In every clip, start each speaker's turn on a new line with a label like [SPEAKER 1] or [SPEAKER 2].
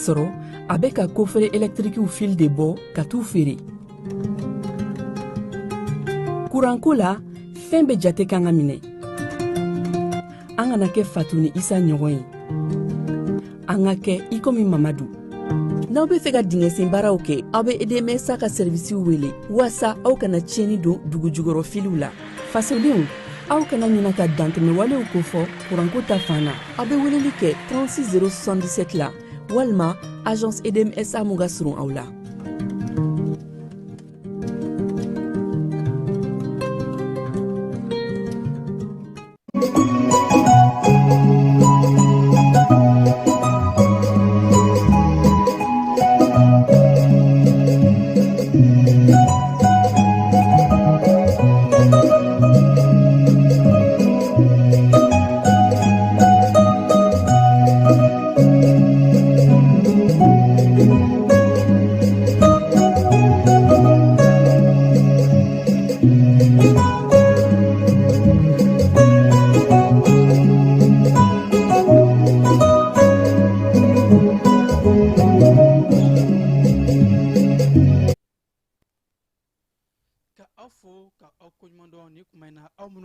[SPEAKER 1] sɔrɔ a bɛ ka kofere électrique fil de bɔ ka t'u feere. kuranko la fɛn bɛ jate kan ka minɛ. an kana kɛ Fatu ni Isa ɲɔgɔn ye. an ka kɛ i komi Mamadu. n'aw bɛ fɛ ka dingɛsen baaraw kɛ aw bɛ EDMSA ka servisiw wele walasa aw kana tiɲɛni don dugu jukɔrɔ filiw la. fasodenw aw kana ɲina ka dantɛmɛwalew kofɔ kuranko ta fan na. aw bɛ weleli kɛ 36077 la walima agence EDMSA mun ka surun aw la.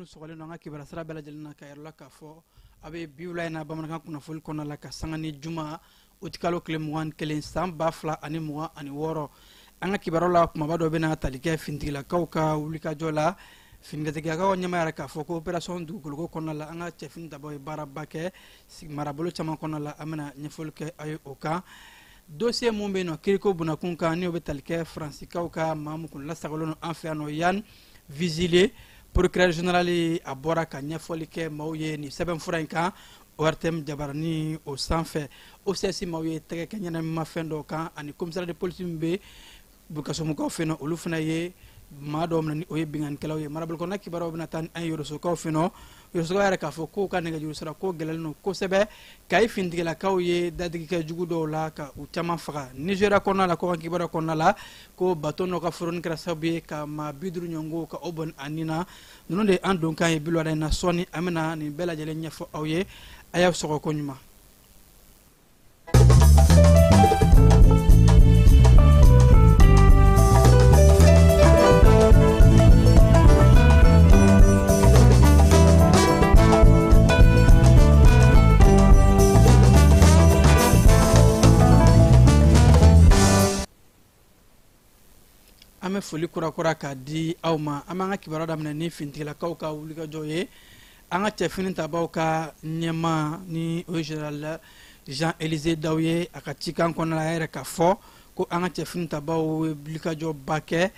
[SPEAKER 2] sɔgɔlen don an ka kibaruya sira bɛɛ lajɛlen na ka yɛrɛ la k'a fɔ a bɛ biwula in na bamanankan kunnafoni kɔnɔna la ka sanga ni juma o ti kalo tile 21 san 2026 an ka kibaruya la kumaba dɔ bɛna tali kɛ finitigilakaw ka wulikajɔ la finitigilakaw ɲɛma yɛrɛ k'a fɔ ko opération dugukoloko kɔnɔna la an ka cɛfini dabɔ ye baaraba kɛ marabolo caman kɔnɔna la an bɛna ɲɛfɔli kɛ a ye o kan dossier mun bɛ yen nɔ kiriko bunakun kan n'o bɛ tali kɛ faransikaw ka maa mun kun lasagalen an fɛ yan nɔ Yann Vigile procureur général a bɔra ka ɲɛfɔli kɛ maaw ye ni sɛbɛnfura in kan ORTM jabarani o sanfɛ OCS maaw ye tɛgɛ kɛ ɲɛnamimafɛn dɔw kan ani commissaire de police min bɛ Bukasumukaw fɛ yen nɔ olu fana ye maa dɔw minɛ ni o ye binganikɛlaw ye marabolokɔnɔna kibaruyaw bɛna taa ni an ye Yorosokaw fɛ yen nɔ Yorosokaw yɛrɛ k'a fɔ k'u ka nɛgɛjuru sira ko gɛlɛlen don kosɛbɛ Kayi finitigilakaw ye dadigikɛ jugu dɔw la ka u caman faga Nigeria kɔnɔna la ko ka kibaruya kɔnɔna la ko bateau dɔ ka foroni kɛra sababu ye ka maa 50 ɲɔgɔn ka o bɔn a nin na ninnu de an donkan ye bilwada in na sɔɔni an bɛna nin bɛɛ lajɛlen ɲɛfɔ aw ye a y'aw sɔgɔ ko ɲuman. an bɛ foli kurakura k'a di aw ma an b'an ka kibaruya daminɛ ni finitigilakaw ka wulikajɔ ye an ka cɛfini tabaw ka ɲɛma ni o ye général Jean-Élisée Daw ye a ka cikan kɔnɔna la a yɛrɛ k'a fɔ ko an ka cɛfini tabaw ye wulikajɔba kɛ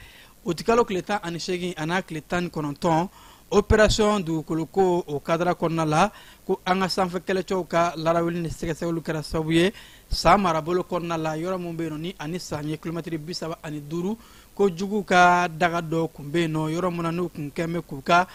[SPEAKER 2] o ti kalo tile 18 a n'a tile 19 opération dugukoloko o kadara kɔnɔna la ko an ka sanfɛ kɛlɛcɛw ka laraweli ni sɛgɛsɛgɛliw kɛra sababu ye san marabolo kɔnɔna la yɔrɔ mun bɛ yen nɔ ni ani san ye kilomɛtiri 35 ko jugu ka daga dɔ kun bɛ yen nɔ yɔrɔ mun na n'u kun kɛn bɛ k'u ka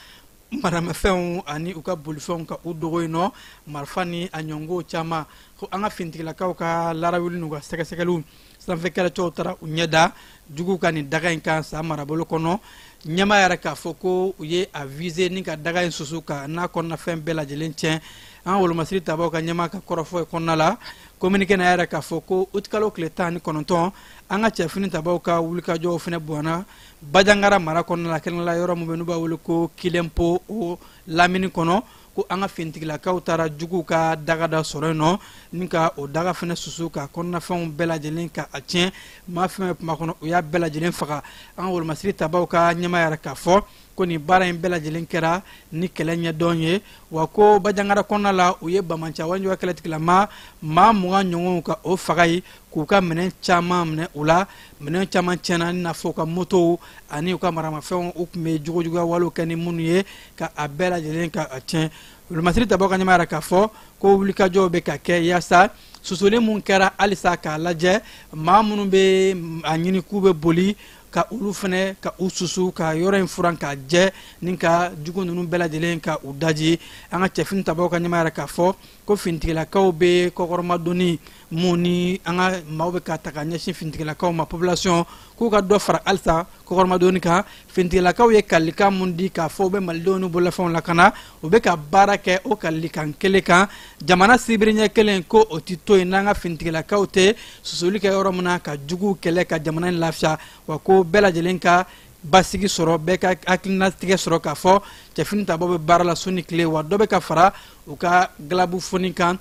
[SPEAKER 2] maramafɛnw ani u ka bolifɛnw ka u dogo yen nɔ marifa ni a ɲɔngow caman ko an ka finitigilakaw ka laraweli n'u ka sɛgɛsɛgɛliw sanfɛ kɛlɛcɛw taara u ɲɛda jugu ka nin daga in kan san marabolo kɔnɔ ɲɛma yɛrɛ k'a fɔ ko u ye a visé ni ka daga in susu ka n'a kɔnɔna fɛn bɛɛ lajɛlen tiɲɛ an ka wolomasiri tabaw ka ɲɛma ka kɔrɔfɔ kɔnɔna la communiqué na yɛrɛ k'a fɔ ko o ti kalo tile 19 an ka cɛfini tabaw ka wulikajɔw fana bonyana Bajangara mara kɔnɔna la kɛrɛnkɛrɛnnenya la yɔrɔ mun bɛ n'u b'a wele ko Kilempo o lamini kɔnɔ ko an ka finitigilakaw taara juguw ka daga da sɔrɔ yen nɔ ni ka o daga fana susu ka kɔnɔnafɛnw bɛɛ lajɛlen ka a tiɲɛ maa fɛn bɛ kuma kɔnɔ o y'a bɛɛ lajɛlen faga an ka wolomasiri tabaw ka ɲɛma yɛrɛ k'a fɔ ko nin baara in bɛɛ lajɛlen kɛra ni kɛlɛ ɲɛdɔn ye wa ko Bajangara kɔnɔna la u ye Bamanca Wanjuwa kɛlɛtigilama maa 20 ɲɔgɔnw ka o faga ye k'u ka minɛn caman minɛ u la minɛn caman tiɲɛna i n'a fɔ u ka motow ani u ka maramafɛnw u tun bɛ jugujuguya walew kɛ ni minnu ye ka a bɛɛ lajɛlen ka a tiɲɛ wolomasiri tabaw ka ɲɛma yɛrɛ k'a fɔ ko wulikajɔw bɛ ka kɛ yaasa susuli mun kɛra halisa k'a lajɛ maa minnu bɛ a ɲini k'u bɛ boli ka olu fana ka u susu ka yɔrɔ in furan ka jɛ ni ka jugu ninnu bɛɛ lajɛlen ka u daji an ka cɛfini tabaw ka ɲɛma yɛrɛ k'a fɔ ko finitigilakaw bɛ kɔkɔrɔmadonni mun ni an ka maaw bɛ ka ta ka ɲɛsin finitigilakaw ma population k'u ka dɔ fara halisa kɔkɔrɔmadonni kan finitigilakaw ye kalikan mun di k'a fɔ u bɛ malidenw ni bololafɛnw lakana u bɛ ka baara kɛ o kalikan kelen kan jamana sibiri ɲɛ kelen ko o ti to yen n'an ka finitigilakaw tɛ susuli kɛ yɔrɔ min na ka juguw kɛlɛ ka jamana in lafiya wa ko bɛɛ lajɛlen ka basigi sɔrɔ bɛɛ ka hakilinatigɛ sɔrɔ k'a fɔ cɛfini tabɔ bɛ baara la su ni tile wa dɔ bɛ ka fara u ka galabu foni kan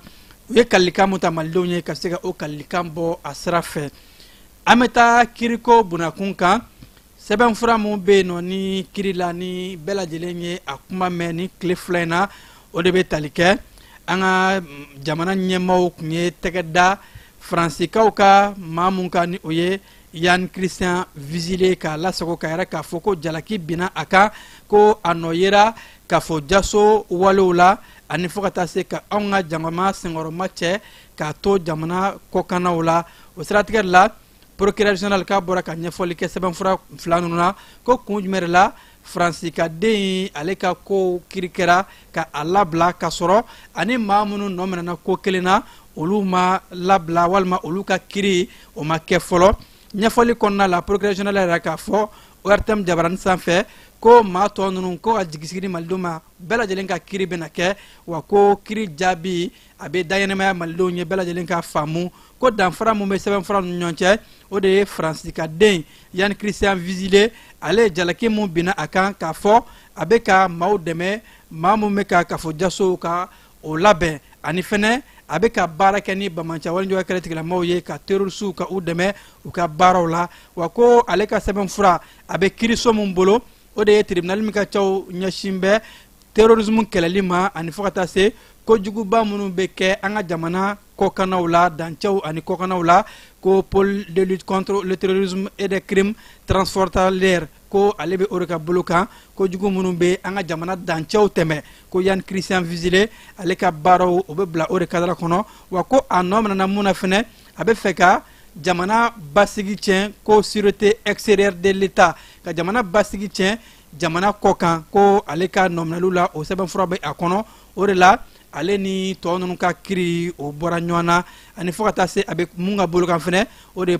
[SPEAKER 2] u ye kalikan mun ta malidenw ye ka se ka o kalikan bɔ a sira fɛ an bɛ taa kiriko bunakun kan sɛbɛnfura mun bɛ yen nɔ ni kiri la ni bɛɛ lajɛlen ye a kuma mɛn ni tile fila in na o de bɛ tali kɛ an ka jamana ɲɛmaaw tun ye tɛgɛ da faransikaw ka maa mun kan ni o ye Yann Christian Vigile k'a lasago ka yɛrɛ k'a fɔ ko jalaki binna a kan ko a nɔ yera k'a fɔ jaso walew la ani fo ka taa se ka anw ka jangama senkɔrɔma cɛ k'a to jamana kɔkannaw la o siratigɛ la procureur général k'a bɔra ka ɲɛfɔli kɛ sɛbɛnfura fila ninnu na ko kun jumɛn de la faransikaden ale ka kow kiri kɛra ka a labila ka sɔrɔ ani maa minnu nɔ minɛna ko kelen na olu ma labila walima olu ka kiri o ma kɛ fɔlɔ ɲɛfɔli kɔnɔna la procureur général yɛrɛ k'a fɔ ORTM jabarani sanfɛ ko maa tɔ ninnu ko ka jigisigi di malidenw ma bɛɛ lajɛlen ka kiri bɛna kɛ wa ko kiri jaabi a bɛ dayɛlɛmaya malidenw ye bɛɛ lajɛlen ka faamu ko danfara mun bɛ sɛbɛnfura ninnu ɲɔgɔn cɛ o de ye faransikaden Yann Christian Vigile ale ye jalaki mun binna a kan k'a fɔ a bɛ ka maaw dɛmɛ maa mun bɛ ka kafojasow ka o labɛn ani fɛnɛ a bɛ ka baara kɛ ni bamanan walijɔ kɛlɛtigilamaw ye ka terrorisiw ka u dɛmɛ u ka baaraw la wa ko ale ka sɛbɛnfura a bɛ kiiriso min bolo o de ye tribunal min ka caw ɲɛsin bɛ terrorisme kɛlɛli ma ani fo ka taa se kojuguba minnu bɛ kɛ an ka jamana kɔkannaw la dancɛw ani kɔkannaw la ko pôle de lutte contre le terrorisme et des crimes transfrontaliers ko ale bɛ o de ka bolo kan kojugu minnu bɛ an ka jamana dancɛw tɛmɛ ko Yann Christian Vigile ale ka baaraw o bɛ bila o de kadara kɔnɔ wa ko a nɔ minɛna mun na fɛnɛ a bɛ fɛ ka jamana basigi tiɲɛ ko sûreté extérieure de l'État ka jamana basigi tiɲɛ jamana kɔkan ko ale ka nɔminɛliw la o sɛbɛnfura bɛ a kɔnɔ o de la ale ni tɔ ninnu ka kiri o bɔra ɲɔgɔn na ani fo ka taa se a bɛ mun ka bolo kan fɛnɛ o de